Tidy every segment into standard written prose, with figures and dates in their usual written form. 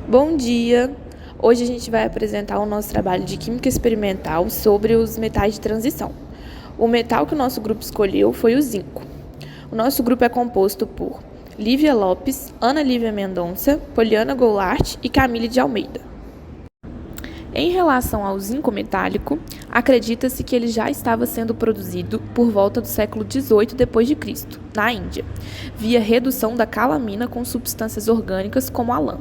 Bom dia! Hoje a gente vai apresentar o nosso trabalho de Química Experimental sobre os metais de transição. O metal que o nosso grupo escolheu foi o zinco. O nosso grupo é composto por Lívia Lopes, Ana Lívia Mendonça, Poliana Goulart e Camille de Almeida. Em relação ao zinco metálico, acredita-se que ele já estava sendo produzido por volta do século XVIII d.C., na Índia, via redução da calamina com substâncias orgânicas como a lã.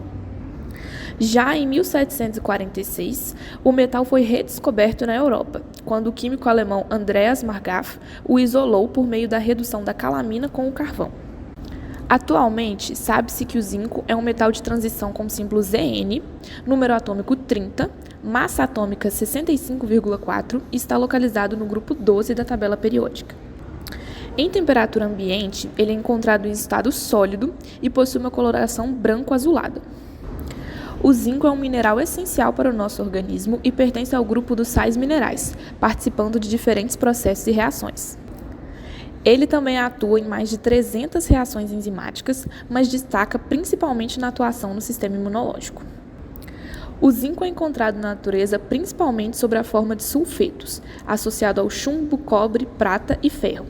Já em 1746, o metal foi redescoberto na Europa, quando o químico alemão Andreas Marggraf o isolou por meio da redução da calamina com o carvão. Atualmente, sabe-se que o zinco é um metal de transição com símbolo Zn, número atômico 30, massa atômica 65,4 e está localizado no grupo 12 da tabela periódica. Em temperatura ambiente, ele é encontrado em estado sólido e possui uma coloração branco-azulada. O zinco é um mineral essencial para o nosso organismo e pertence ao grupo dos sais minerais, participando de diferentes processos e reações. Ele também atua em mais de 300 reações enzimáticas, mas destaca principalmente na atuação no sistema imunológico. O zinco é encontrado na natureza principalmente sob a forma de sulfetos, associado ao chumbo, cobre, prata e ferro.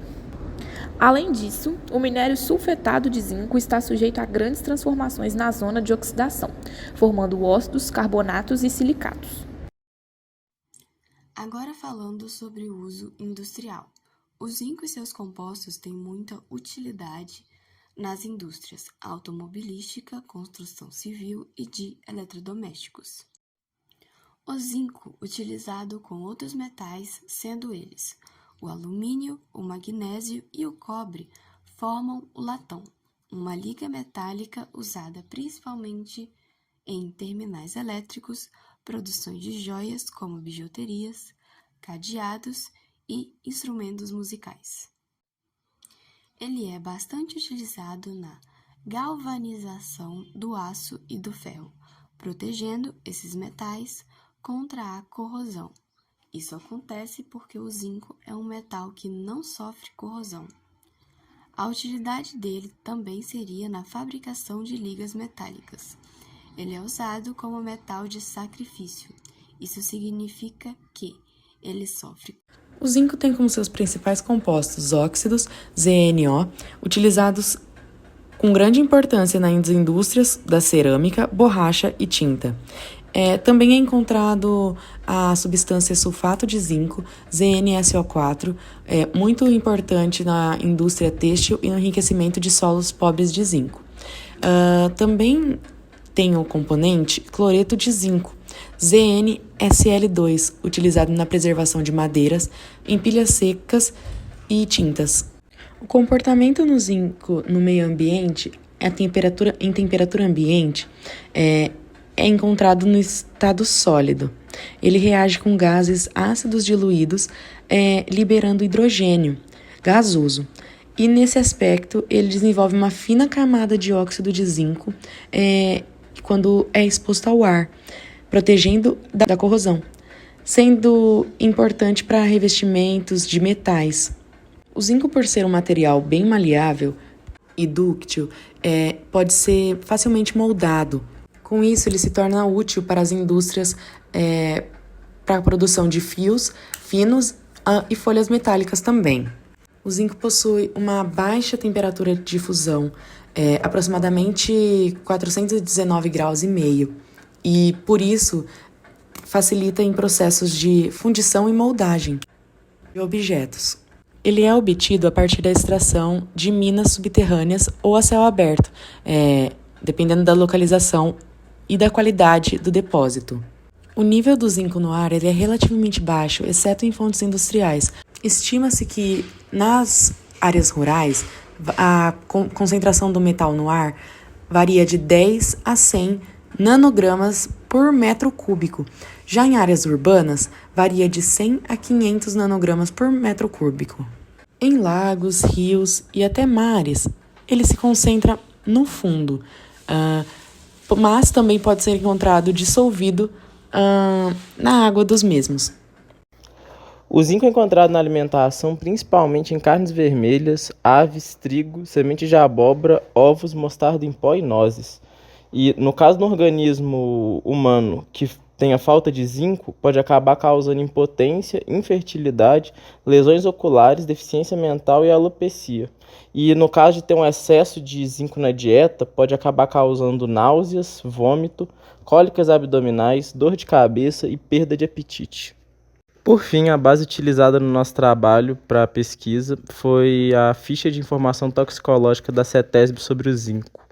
Além disso, o minério sulfetado de zinco está sujeito a grandes transformações na zona de oxidação, formando óxidos, carbonatos e silicatos. Agora falando sobre o uso industrial. O zinco e seus compostos têm muita utilidade nas indústrias automobilística, construção civil e de eletrodomésticos. O zinco, utilizado com outros metais, sendo eles o alumínio, o magnésio e o cobre, formam o latão, uma liga metálica usada principalmente em terminais elétricos, produções de joias como bijuterias, cadeados e instrumentos musicais. Ele é bastante utilizado na galvanização do aço e do ferro, protegendo esses metais contra a corrosão. Isso acontece porque o zinco é um metal que não sofre corrosão. A utilidade dele também seria na fabricação de ligas metálicas. Ele é usado como metal de sacrifício. Isso significa que ele sofre. O zinco tem como seus principais compostos óxidos, ZnO, utilizados com grande importância nas indústrias da cerâmica, borracha e tinta. Também é encontrado a substância sulfato de zinco, ZnSO4, muito importante na indústria têxtil e no enriquecimento de solos pobres de zinco. Também tem o componente cloreto de zinco, ZnSl2, utilizado na preservação de madeiras, em pilhas secas e tintas. O comportamento no zinco no meio ambiente, em temperatura ambiente, é encontrado no estado sólido. Ele reage com gases ácidos diluídos, liberando hidrogênio gasoso. E nesse aspecto, ele desenvolve uma fina camada de óxido de zinco quando é exposto ao ar, protegendo da corrosão, sendo importante para revestimentos de metais. O zinco, por ser um material bem maleável e dúctil, pode ser facilmente moldado. Com isso, ele se torna útil para as indústrias para a produção de fios finos e folhas metálicas também. O zinco possui uma baixa temperatura de fusão, aproximadamente 419,5 graus, e por isso facilita em processos de fundição e moldagem de objetos. Ele é obtido a partir da extração de minas subterrâneas ou a céu aberto, dependendo da localização e da qualidade do depósito. O nível do zinco no ar é relativamente baixo, exceto em fontes industriais. Estima-se que nas áreas rurais a concentração do metal no ar varia de 10 a 100 nanogramas por metro cúbico. Já em áreas urbanas, varia de 100 a 500 nanogramas por metro cúbico. Em lagos, rios e até mares, ele se concentra no fundo, mas também pode ser encontrado dissolvido na água dos mesmos. O zinco é encontrado na alimentação principalmente em carnes vermelhas, aves, trigo, sementes de abóbora, ovos, mostarda em pó e nozes. E no caso do organismo humano que tenha falta de zinco, pode acabar causando impotência, infertilidade, lesões oculares, deficiência mental e alopecia. E no caso de ter um excesso de zinco na dieta, pode acabar causando náuseas, vômito, cólicas abdominais, dor de cabeça e perda de apetite. Por fim, a base utilizada no nosso trabalho para a pesquisa foi a ficha de informação toxicológica da CETESB sobre o zinco.